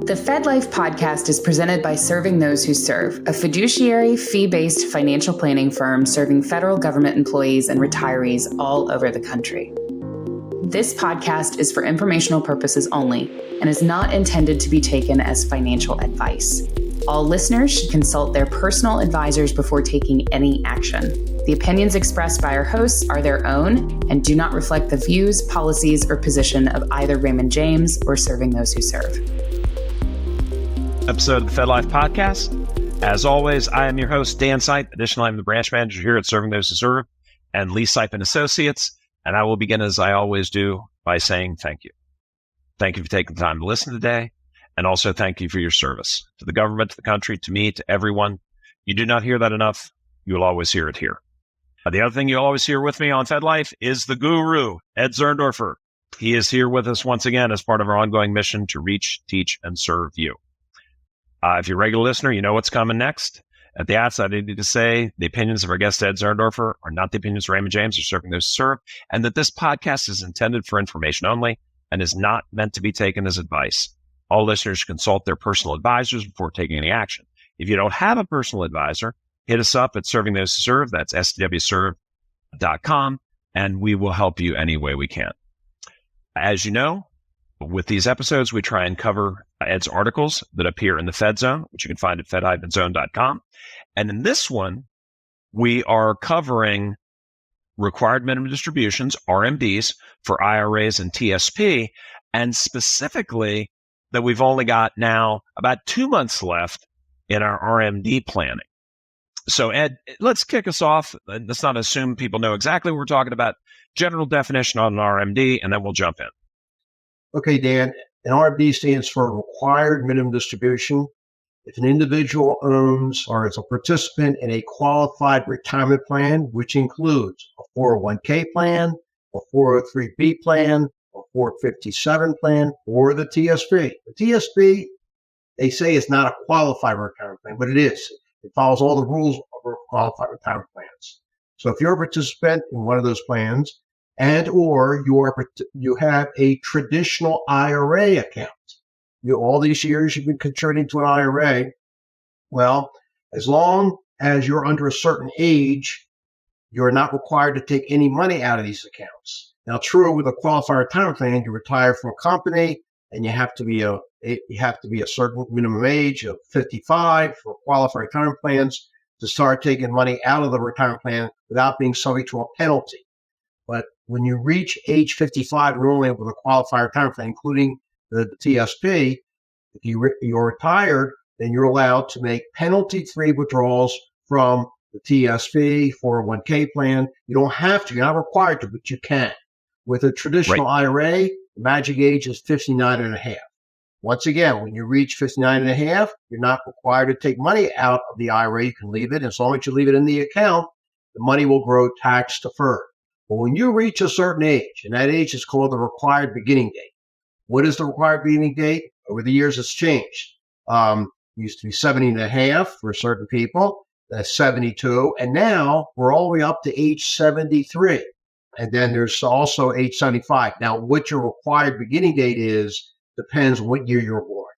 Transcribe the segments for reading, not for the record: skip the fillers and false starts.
The FedLife podcast is presented by Serving Those Who Serve, a fiduciary, fee-based financial planning firm serving federal government employees and retirees all over the country. This podcast is for informational purposes only and is not intended to be taken as financial advice. All listeners should consult their personal advisors before taking any action. The opinions expressed by our hosts are their own and do not reflect the views, policies, or position of either Raymond James or Serving Those Who Serve. Episode of the FedLife podcast. As always, I am your host, Dan Sipe. Additionally, I'm the branch manager here at Serving Those Who Serve and Lee Sipe and Associates. And I will begin, as I always do, by saying thank you. Thank you for taking the time to listen today. And also thank you for your service to the government, to the country, to me, to everyone. You do not hear that enough. You will always hear it here. The other thing you'll always hear with me on FedLife is the guru, Ed Zerndorfer. He is here with us once again as part of our ongoing mission to reach, teach, and serve you. If you're a regular listener, you know what's coming next. At the outset, I need to say the opinions of our guest, Ed Zerndorfer, are not the opinions of Raymond James or Serving Those Who Serve, and that this podcast is intended for information only and is not meant to be taken as advice. All listeners should consult their personal advisors before taking any action. If you don't have a personal advisor, hit us up at Serving Those Who Serve. That's stwserve.com, and we will help you any way we can. As you know, with these episodes, we try and cover Ed's articles that appear in the Fed Zone, which you can find at fed-zone.com. And in this one, we are covering required minimum distributions, RMDs, for IRAs and TSP, and specifically that we've only got now about 2 months left in our RMD planning. So Ed, let's kick us off. Let's not assume people know exactly what we're talking about. General definition on an RMD, and then we'll jump in. Okay, Dan, an RMD stands for required minimum distribution. If an individual owns or is a participant in a qualified retirement plan, which includes a 401k plan, a 403b plan, a 457 plan, or the TSP. The TSP, they say, is not a qualified retirement plan, but it is. It follows all the rules of qualified retirement plans. So if you're a participant in one of those plans, and or you have a traditional IRA account. All these years you've been contributing to an IRA. Well, as long as you're under a certain age, you're not required to take any money out of these accounts. Now, true, with a qualified retirement plan, you retire from a company, and you have to be a certain minimum age of 55 for qualified retirement plans to start taking money out of the retirement plan without being subject to a penalty. But when you reach age 55, normally with a qualified retirement plan, including the TSP, if you're retired, then you're allowed to make penalty-free withdrawals from the TSP, 401k plan. You don't have to. You're not required to, but you can. With a traditional IRA, the magic age is 59 and a half. Once again, when you reach 59 and a half, you're not required to take money out of the IRA. You can leave it. As long as you leave it in the account, the money will grow tax-deferred. But when you reach a certain age, and that age is called the required beginning date. What is the required beginning date? Over the years, it's changed. It used to be 70 and a half for certain people, that's 72, and now we're all the way up to age 73. And then there's also age 75. Now, what your required beginning date is depends what year you're born.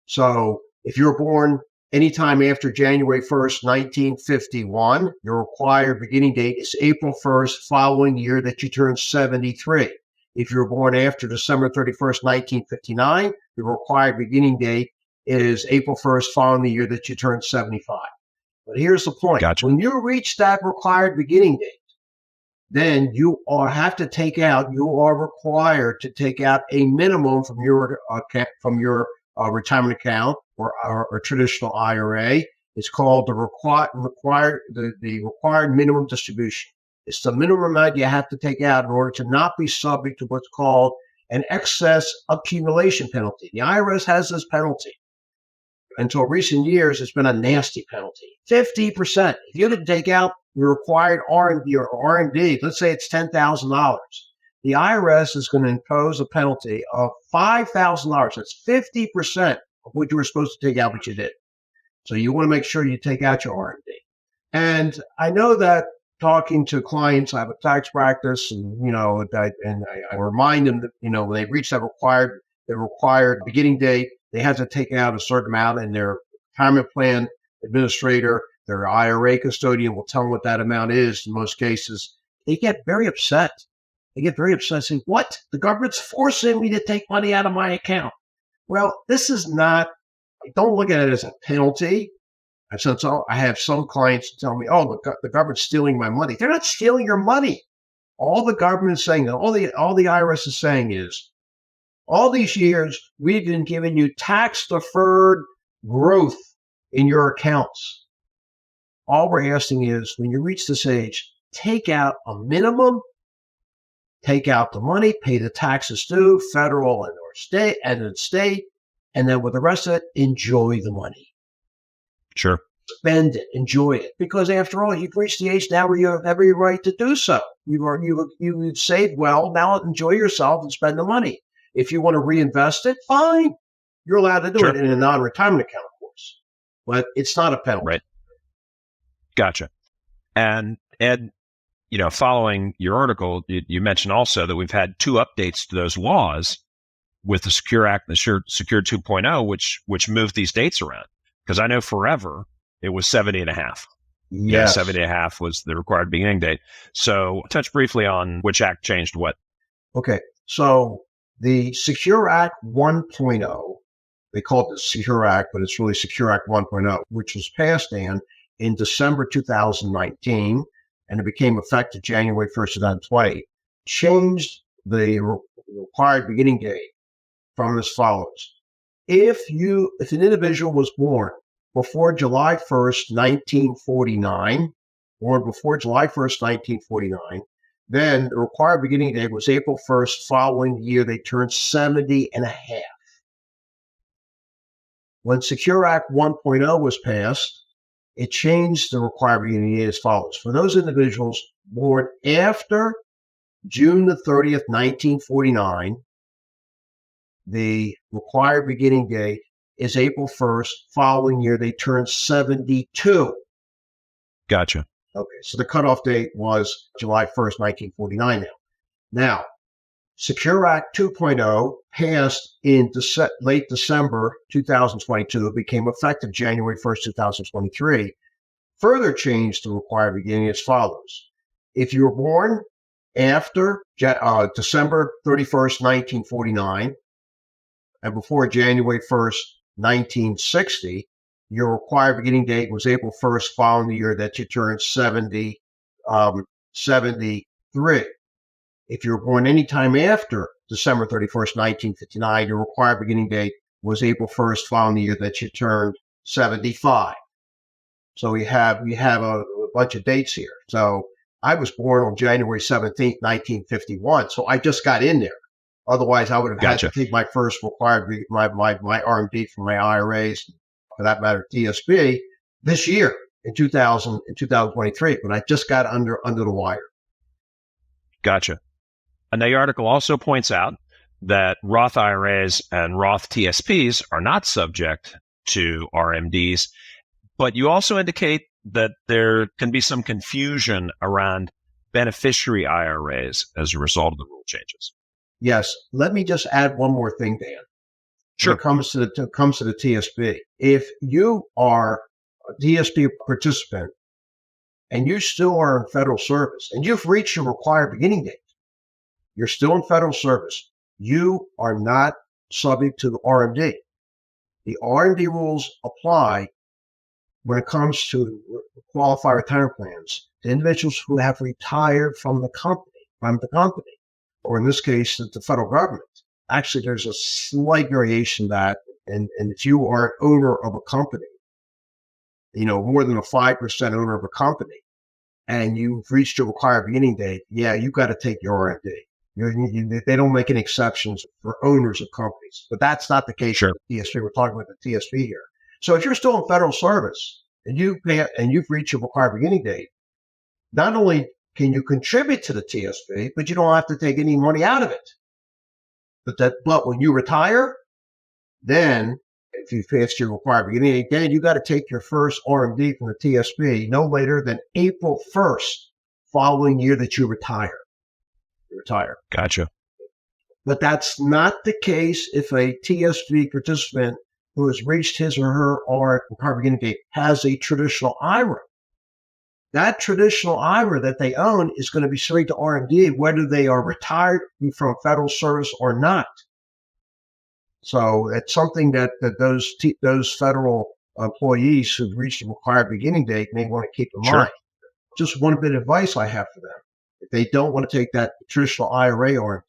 So if you're born anytime after January 1st, 1951, your required beginning date is April 1st, following year that you turn 73. If you're born after December 31st, 1959, your required beginning date is April 1st, following the year that you turn 75. But here's the point. Gotcha. When you reach that required beginning date, then you are required to take out a minimum from your retirement account or traditional IRA. It's called the required minimum distribution. It's the minimum amount you have to take out in order to not be subject to what's called an excess accumulation penalty. The IRS has this penalty. Until recent years, it's been a nasty penalty. 50%. If you didn't take out your required RMD or RMD, let's say it's $10,000, the IRS is going to impose a penalty of $5,000. That's 50% of what you were supposed to take out, but you did. So you want to make sure you take out your RMD. And I know that talking to clients, I have a tax practice, and I remind them that when they reach that required beginning date, they have to take out a certain amount, and their retirement plan administrator, their IRA custodian will tell them what that amount is. In most cases, they get very upset. They get very upset saying, what? The government's forcing me to take money out of my account. Well, this is not, don't look at it as a penalty. I have some clients tell me, oh, the government's stealing my money. They're not stealing your money. All the government is saying, all the IRS is saying is, all these years, we've been giving you tax-deferred growth in your accounts. All we're asking is, when you reach this age, take out a minimum, take out the money, pay the taxes due, federal and or state, and then with the rest of it, enjoy the money. Sure. Spend it, enjoy it, because after all, you've reached the age now where you have every right to do so. You've saved well. Now enjoy yourself and spend the money. If you want to reinvest it, fine. You're allowed to do it in a non-retirement account, of course, but it's not a penalty. Right. Gotcha. And Ed, following your article, you mentioned also that we've had 2 updates to those laws with the Secure Act and the Secure 2.0, which moved these dates around. Because I know forever it was 70 and a half. Yes. 70 and a half was the required beginning date. So touch briefly on which act changed what. Okay. So the Secure Act 1.0, they call it the Secure Act, but it's really Secure Act 1.0, which was passed, Dan, in December 2019, and it became effective January 1st, 2020, changed the required beginning date from as follows. If an individual was born before July 1st, 1949, then the required beginning date was April 1st following the year they turned 70 and a half. When Secure Act 1.0 was passed, it changed the required beginning date as follows. For those individuals born after June the 30th, 1949, the required beginning date is April 1st, following year they turn 72. Gotcha. Okay, so the cutoff date was July 1st, 1949 now. Secure Act 2.0 passed in late December 2022. It became effective January 1st, 2023. Further changed the required beginning as follows. If you were born after December 31st, 1949, and before January 1st, 1960, your required beginning date was April 1st following the year that you turned 73. If you were born any time after December 31st, 1959, your required beginning date was April 1st following the year that you turned 75. So we have a bunch of dates here. So I was born on January 17th, 1951. So I just got in there. Otherwise, I would have had to take my first required, my RMD for my IRAs, for that matter, TSP, this year in 2023. But I just got under the wire. Gotcha. And the article also points out that Roth IRAs and Roth TSPs are not subject to RMDs, but you also indicate that there can be some confusion around beneficiary IRAs as a result of the rule changes. Yes. Let me just add one more thing, Dan. Sure. When it comes to the TSP, if you are a TSP participant and you still are in federal service and you've reached your required beginning date, you're still in federal service, you are not subject to the RMD. The RMD rules apply when it comes to qualified retirement plans to individuals who have retired from the company, or in this case, the federal government. Actually, there's a slight variation that, and if you are an owner of a company, more than a 5% owner of a company, and you've reached your required beginning date, you've got to take your RMD. They don't make any exceptions for owners of companies, but that's not the case with the TSP. We're talking about the TSP here. So if you're still in federal service and you've reached your required beginning date, not only can you contribute to the TSP, but you don't have to take any money out of it. But when you retire, then if you passed your required beginning date, then you got to take your first RMD from the TSP no later than April 1st, following year that you retire. Gotcha. But that's not the case if a TSP participant who has reached his or her required beginning date has a traditional IRA. That traditional IRA that they own is going to be straight to RMD, whether they are retired from federal service or not. So it's something that those federal employees who've reached the required beginning date may want to keep in Sure. mind. Just one bit of advice I have for them. If they don't want to take that traditional IRA RMD,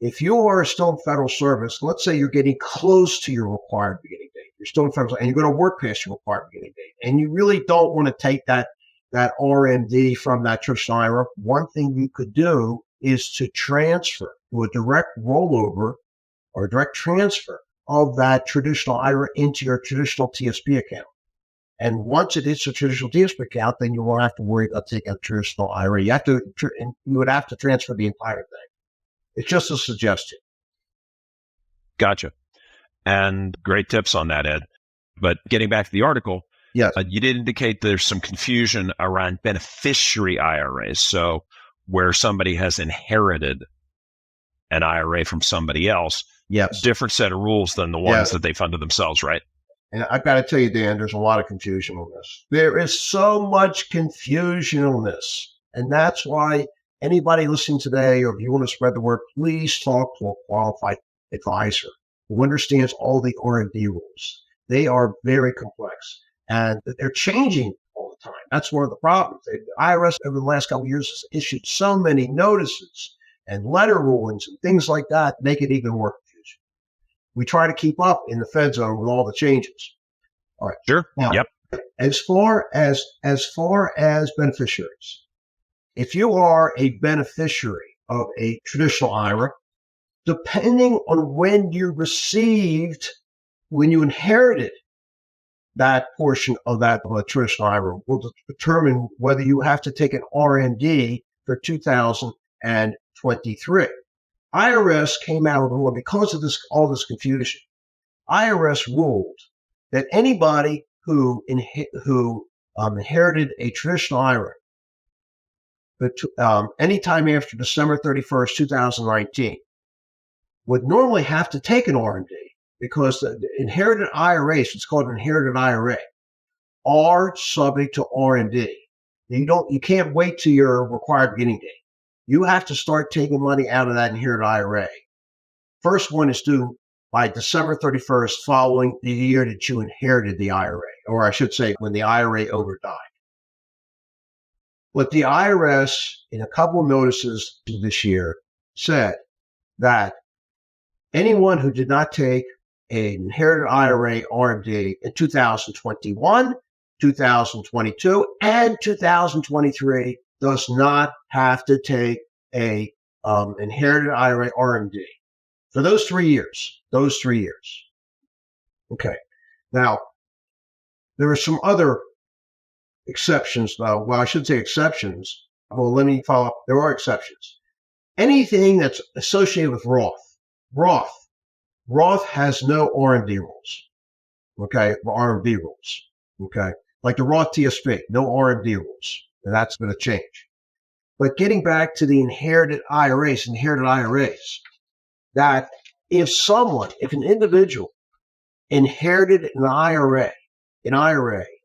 if you are still in federal service, let's say you're getting close to your required beginning date, you're still in federal and you're going to work past your required beginning date, and you really don't want to take that RMD from that traditional IRA, one thing you could do is to transfer to a direct rollover or a direct transfer of that traditional IRA into your traditional TSP account. And once it hits a traditional TSP account, then you won't have to worry about taking a traditional IRA. You would have to transfer the entire thing. It's just a suggestion. Gotcha. And great tips on that, Ed. But getting back to the article, yes, you did indicate there's some confusion around beneficiary IRAs. So where somebody has inherited an IRA from somebody else, yes, different set of rules than the ones that they funded themselves, right? And I've got to tell you, Dan, there's a lot of confusion on this. There is so much confusion on this. And that's why anybody listening today, or if you want to spread the word, please talk to a qualified advisor who understands all the R&D rules. They are very complex and they're changing all the time. That's one of the problems. The IRS over the last couple of years has issued so many notices and letter rulings and things like that, make it even more confusing. We try to keep up in the Fed zone with all the changes. All right. Sure. Now, yep. As far as beneficiaries, if you are a beneficiary of a traditional IRA, depending on when you inherited that portion of that traditional IRA, will determine whether you have to take an RMD for 2023. IRS came out with a rule because of all this confusion. IRS ruled that anybody who inherited a traditional IRA anytime after December 31st, 2019, would normally have to take an RMD because the inherited IRAs, it's called an inherited IRA, are subject to RMD. You can't wait till your required beginning date. You have to start taking money out of that inherited IRA. First one is due by December 31st following the year that you inherited the IRA, or I should say when the IRA owner died. But the IRS, in a couple of notices this year, said that anyone who did not take an inherited IRA RMD in 2021, 2022, and 2023 does not have to take a inherited IRA RMD for those 3 years. Okay. Now, there are some other exceptions, though. Well, I should say exceptions. Well, let me follow up. There are exceptions. Anything that's associated with Roth has no RMD rules. Okay, RMD rules. Okay, like the Roth TSP, no RMD rules, and that's going to change. But getting back to the inherited IRAs, that if an individual inherited an IRA,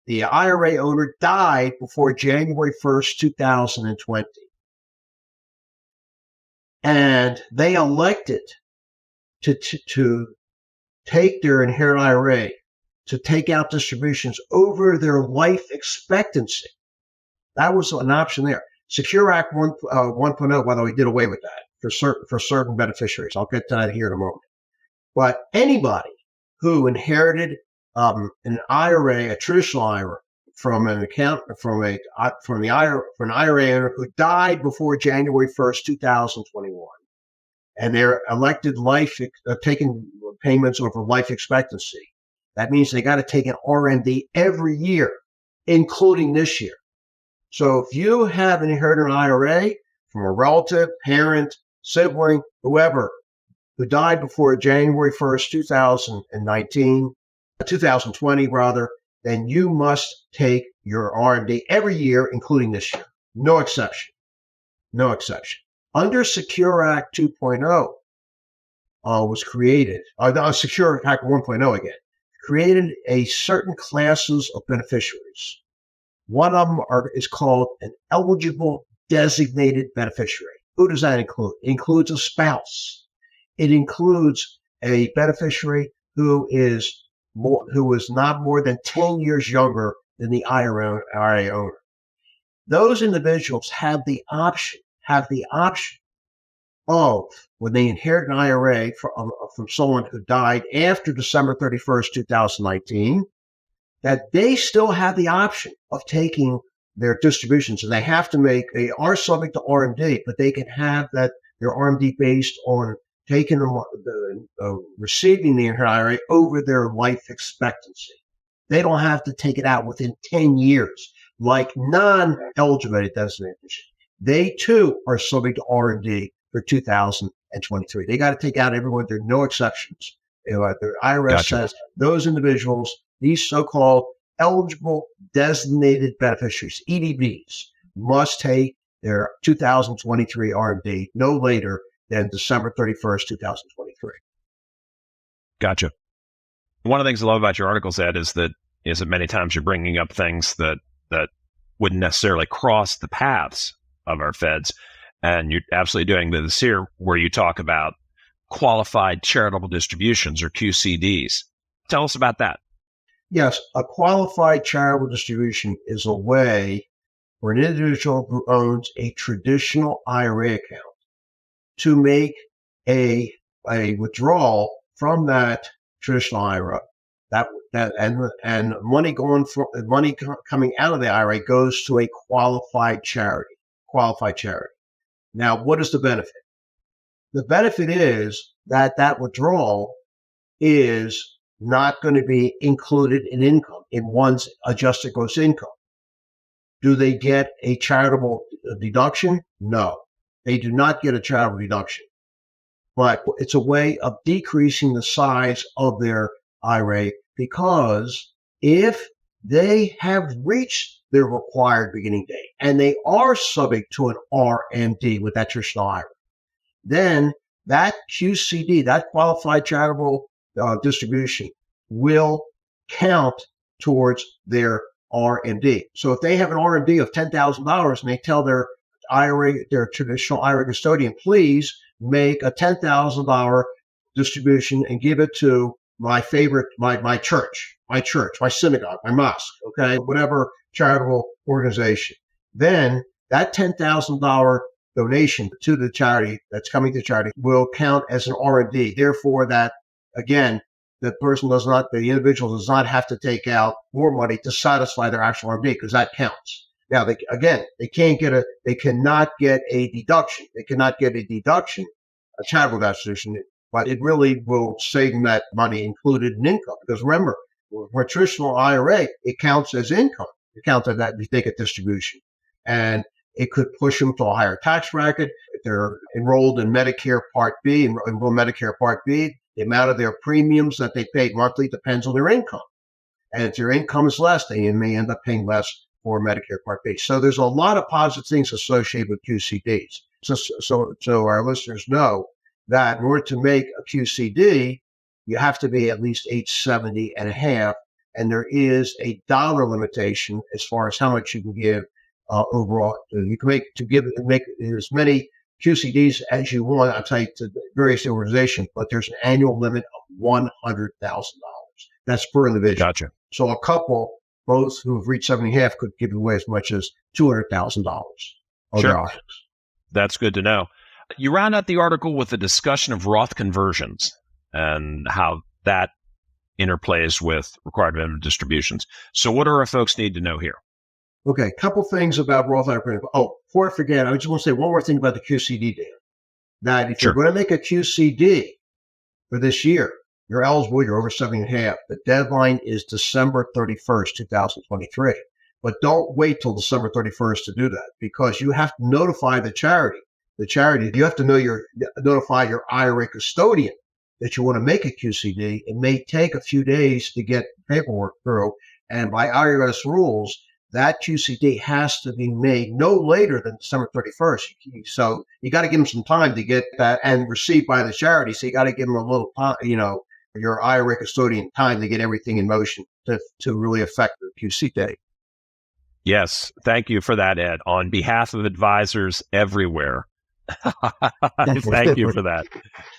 the IRA owner died before January 1st, 2020, and they elected to take their inherited IRA to take out distributions over their life expectancy. That was an option there. Secure Act 1.0, by the way, did away with that for certain beneficiaries. I'll get to that here in a moment. But anybody who inherited an IRA, a traditional IRA, from an IRA owner who died before January 1st, 2021, and they're elected taking payments over life expectancy. That means they got to take an RMD every year, including this year. So if you have an inherited IRA from a relative, parent, sibling, whoever, who died before January 1st, 2020 rather, then you must take your RMD every year, including this year. No exception. Under Secure Act 2.0, was created. Secure Act 1.0 again, created a certain classes of beneficiaries. One of them is called an eligible designated beneficiary. Who does that include? It includes a spouse. It includes a beneficiary who is not more than 10 years younger than the IRA owner. Those individuals have the option of, when they inherit an IRA from someone who died after December 31st, 2019, that they still have the option of taking their distributions. And they are subject to RMD, but they can have their RMD based on taking receiving the inherited IRA over their life expectancy. They don't have to take it out within 10 years, like non-eligible designated. They too are subject to RMD for 2023. They got to take out everyone. There are no exceptions. The IRS says those individuals, these so-called eligible designated beneficiaries, EDBs, must take their 2023 RMD no later than December 31st, 2023. Gotcha. One of the things I love about your article, Ed, is that many times you're bringing up things that wouldn't necessarily cross the paths of our feds. And you're absolutely doing this here, where you talk about qualified charitable distributions, or QCDs. Tell us about that. Yes, a qualified charitable distribution is a way for an individual who owns a traditional IRA account to make a withdrawal from that traditional IRA. And money coming out of the IRA goes to a qualified charity. Now, what is the benefit? The benefit is that withdrawal is not going to be included in income, in one's adjusted gross income. Do they get a charitable deduction? No, they do not get a charitable deduction. But it's a way of decreasing the size of their IRA, because if they have reached their required beginning date and they are subject to an RMD with that traditional IRA, then that QCD, that qualified charitable distribution, will count towards their RMD. So if they have an RMD of $10,000 and they tell their traditional IRA custodian, please make a $10,000 distribution and give it to my favorite, my church, my synagogue, my mosque, okay, whatever charitable organization, then that $10,000 donation to the charity that's coming to charity will count as an RMD. Therefore, that again, the individual does not have to take out more money to satisfy their actual RMD, because that counts. Now, they cannot get a deduction. They cannot get a deduction, a charitable distribution, but it really will save them that money included in income. Because remember, for a traditional IRA, it counts as income. It counts as that if they get distribution. And it could push them to a higher tax bracket. If they're enrolled in Medicare Part B, the amount of their premiums that they pay monthly depends on their income. And if their income is less, they may end up paying less for Medicare Part B. So there's a lot of positive things associated with QCDs. So our listeners know that in order to make a QCD, you have to be at least age 70 and a half. And there is a dollar limitation as far as how much you can give overall. You can make as many QCDs as you want, I'll tell you, to various organizations, but there's an annual limit of $100,000. That's per individual. Gotcha. So a couple, both who have reached 70 and a half, could give away as much as $200,000. Sure. That's good to know. You round out the article with a discussion of Roth conversions and how that interplays with required minimum distributions. So what do our folks need to know here? Okay, a couple things about Roth IRA. Oh, before I forget, I just want to say one more thing about the QCD, Dan. That if you're going to make a QCD for this year, you're eligible, you're over 70 and a half. The deadline is December 31st, 2023. But don't wait till December 31st to do that, because you have to notify the charity. You have to notify your IRA custodian that you want to make a QCD. It may take a few days to get paperwork through. And by IRS rules, that QCD has to be made no later than December 31st. So you got to give them some time to get that and received by the charity. So you got to give them a little time, your IRA custodian time to get everything in motion to really affect the QC date. Yes. Thank you for that, Ed. On behalf of advisors everywhere, thank you for that,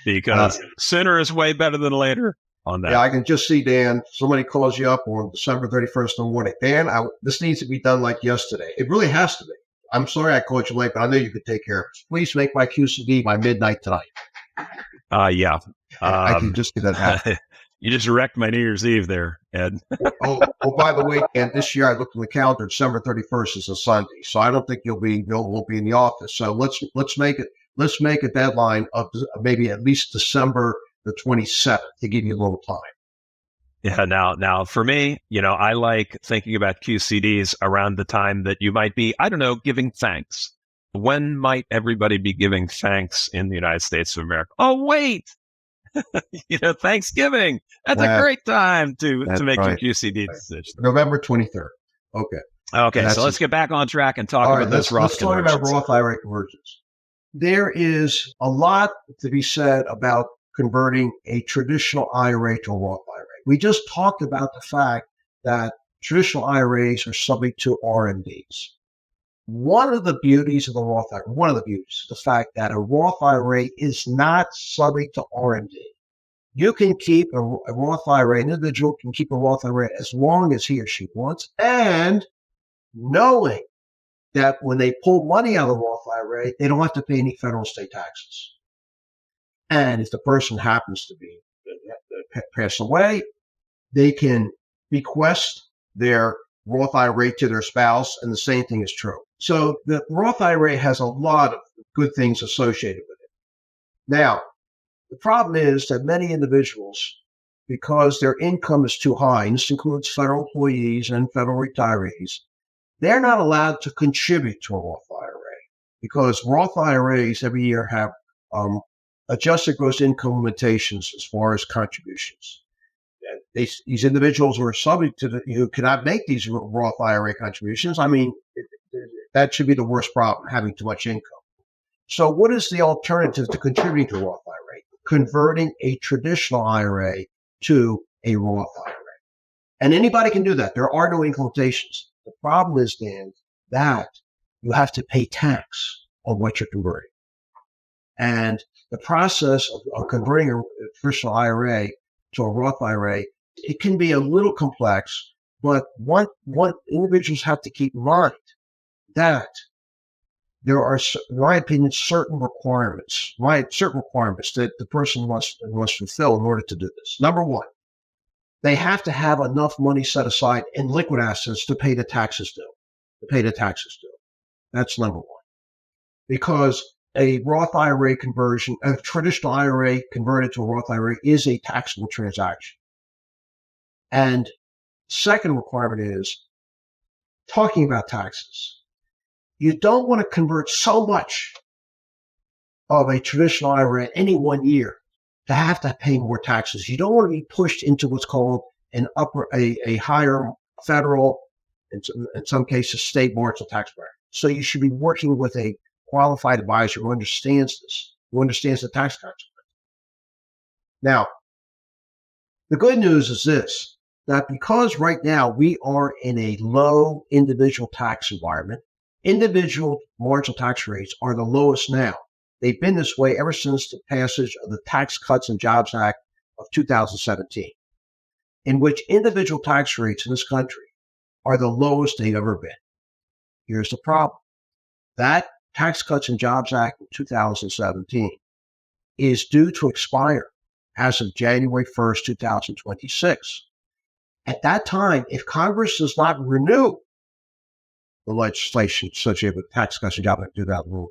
because sooner is way better than later on that. Yeah, I can just see, Dan, somebody calls you up on December 31st in the morning. Dan, this needs to be done like yesterday. It really has to be. I'm sorry I called you late, but I know you could take care of it. Please make my QCD by midnight tonight. Yeah. I can just see that happen. You just wrecked my New Year's Eve there, Ed. oh, by the way, and this year I looked at the calendar. December 31st is a Sunday, so I don't think you'll be in the office. So let's make a deadline of maybe at least December the 27th to give you a little time. Yeah. Now for me, I like thinking about QCDs around the time that you might be, I don't know, giving thanks. When might everybody be giving thanks in the United States of America? Oh, wait. Thanksgiving. That's a great time to make your QCD decision. November 23rd. Okay. So let's get back on track and talk about those Roth conversions. Let's talk about Roth IRA conversions. There is a lot to be said about converting a traditional IRA to a Roth IRA. We just talked about the fact that traditional IRAs are subject to RMDs. One of the beauties of the Roth IRA, is the fact that a Roth IRA is not subject to RMD. You can keep a Roth IRA, an individual can keep a Roth IRA as long as he or she wants, and knowing that when they pull money out of the Roth IRA, they don't have to pay any federal state taxes. And if the person happens to be pass away, they can bequest their Roth IRA to their spouse, and the same thing is true. So the Roth IRA has a lot of good things associated with it. Now, the problem is that many individuals, because their income is too high, and this includes federal employees and federal retirees, they're not allowed to contribute to a Roth IRA because Roth IRAs every year have adjusted gross income limitations as far as contributions. These individuals who are subject to who cannot make these Roth IRA contributions, that should be the worst problem, having too much income. So what is the alternative to contributing to a Roth IRA? Converting a traditional IRA to a Roth IRA. And anybody can do that. There are no income limitations. The problem is, Dan, that you have to pay tax on what you're converting. And the process of converting a traditional IRA to a Roth IRA, it can be a little complex, but what individuals have to keep in mind that there are, in my opinion, certain requirements that the person must fulfill in order to do this. Number one, they have to have enough money set aside in liquid assets to pay the taxes due. That's number one. Because a Roth IRA conversion, a traditional IRA converted to a Roth IRA is a taxable transaction. And second requirement is, talking about taxes, you don't want to convert so much of a traditional IRA in any 1 year to have to pay more taxes. You don't want to be pushed into what's called a higher federal, in some cases, state marginal tax bracket. So you should be working with a qualified advisor who understands this, who understands the tax consequences. Now, the good news is this, that because right now we are in a low individual tax environment, individual marginal tax rates are the lowest now. They've been this way ever since the passage of the Tax Cuts and Jobs Act of 2017, in which individual tax rates in this country are the lowest they've ever been. Here's the problem. That Tax Cuts and Jobs Act of 2017 is due to expire as of January 1st, 2026. At that time, if Congress does not renew the legislation associated with Tax Cuts and Jobs Act of 2017,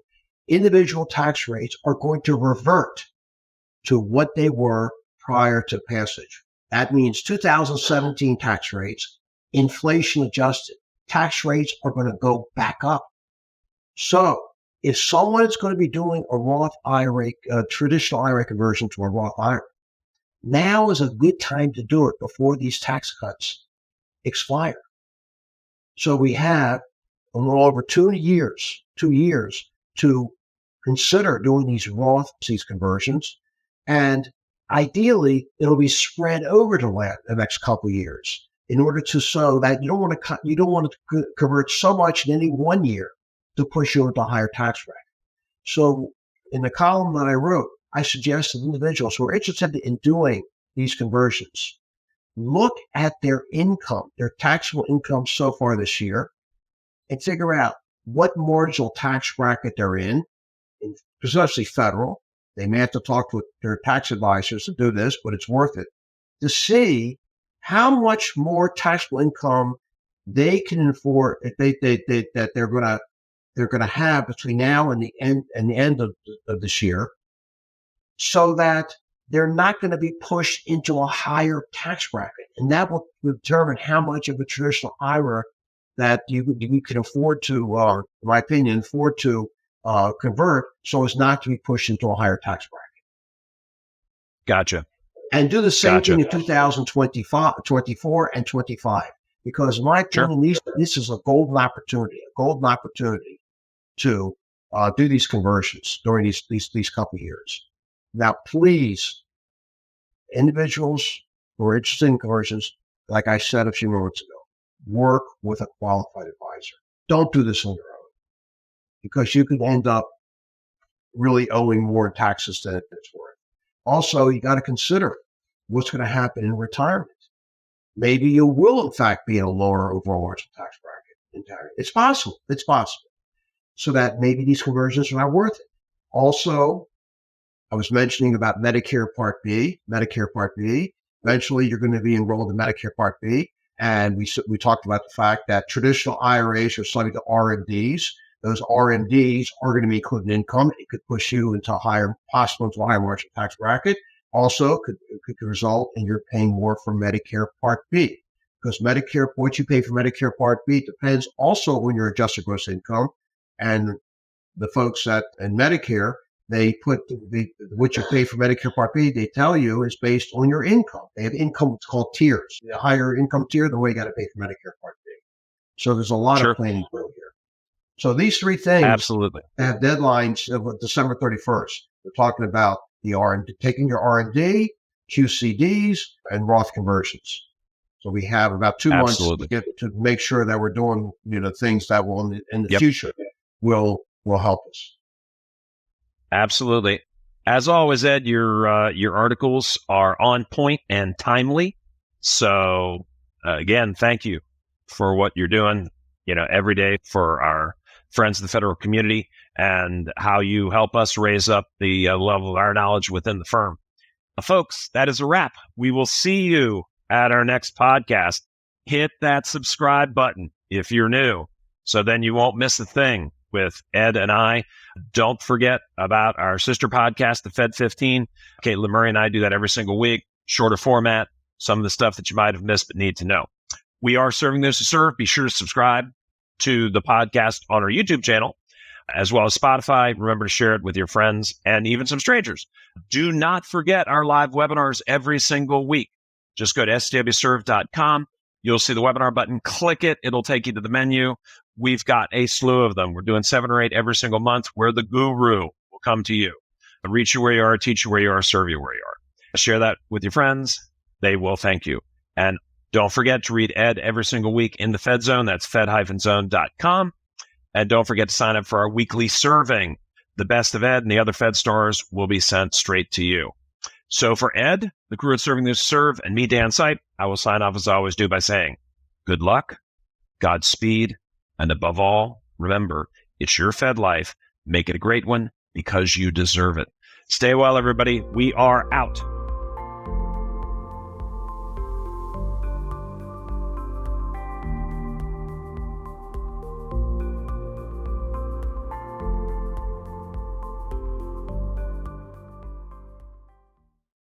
individual tax rates are going to revert to what they were prior to passage. That means 2017 tax rates, inflation adjusted, tax rates are going to go back up. So if someone is going to be doing a Roth IRA, a traditional IRA conversion to a Roth IRA, now is a good time to do it before these tax cuts expire. So we have a little over 2 years to consider doing these Roth conversions. And ideally, it'll be spread over the next couple of years in order to so that you don't want to convert so much in any one year to push you into a higher tax bracket. So in the column that I wrote, I suggested individuals who are interested in doing these conversions look at their income, their taxable income so far this year, and figure out what marginal tax bracket they're in, especially federal. They may have to talk to their tax advisors to do this, but it's worth it to see how much more taxable income they can afford if that they're going to have between now and the end of this year, so that they're not going to be pushed into a higher tax bracket, and that will determine how much of a traditional IRA that you can afford to, in my opinion, convert, so as not to be pushed into a higher tax bracket. Gotcha. And do the same thing in 2024 and 25, because in my opinion, this is a golden opportunity to do these conversions during these couple of years. Now, please, individuals who are interested in conversions, like I said a few moments ago, work with a qualified advisor. Don't do this on your own, because you could end up really owing more in taxes than it's worth. Also, you got to consider what's going to happen in retirement. Maybe you will, in fact, be in a lower overall marginal tax bracket. It's possible. So that maybe these conversions are not worth it. Also, I was mentioning about Medicare Part B. Eventually, you're going to be enrolled in Medicare Part B. And we talked about the fact that traditional IRAs are subject to RMDs. Those RMDs are going to be included in income. It could push you into a higher marginal tax bracket. Also, it could result in you're paying more for Medicare Part B, because what you pay for Medicare Part B depends also on your adjusted gross income. And the folks in Medicare, they put what you pay for Medicare Part B, they tell you is based on your income. They have income, it's called tiers. The higher income tier, the way you got to pay for Medicare Part B. So there's a lot of planning through here. So these three things absolutely have deadlines of December 31st. We're talking about the taking your R&D, QCDs, and Roth conversions. So we have about 2 months to make sure that we're doing things that will in the future will help us. Absolutely. As always, Ed, your articles are on point and timely. So again, thank you for what you're doing, every day for our friends in the federal community, and how you help us raise up the level of our knowledge within the firm. Folks, that is a wrap. We will see you at our next podcast. Hit that subscribe button if you're new, so then you won't miss a thing with Ed and I. Don't forget about our sister podcast, the Fed 15. Caitlin Murray and I do that every single week, shorter format, some of the stuff that you might have missed but need to know. We are serving those who serve. Be sure to subscribe to the podcast on our YouTube channel, as well as Spotify. Remember to share it with your friends and even some strangers. Do not forget our live webinars every single week. Just go to stwserve.com. You'll see the webinar button. Click it. It'll take you to the menu. We've got a slew of them. We're doing 7 or 8 every single month, where the guru will come to you, reach you where you are, teach you where you are, serve you where you are. Share that with your friends. They will thank you. And don't forget to read Ed every single week in the Fed Zone. That's fed-zone.com. And don't forget to sign up for our weekly serving. The best of Ed and the other Fed stars will be sent straight to you. So for Ed, the crew at Serving Those Who Serve, and me, Dan Sipe, I will sign off as I always do by saying, good luck, Godspeed, and above all, remember, it's your Fed life. Make it a great one, because you deserve it. Stay well, everybody. We are out.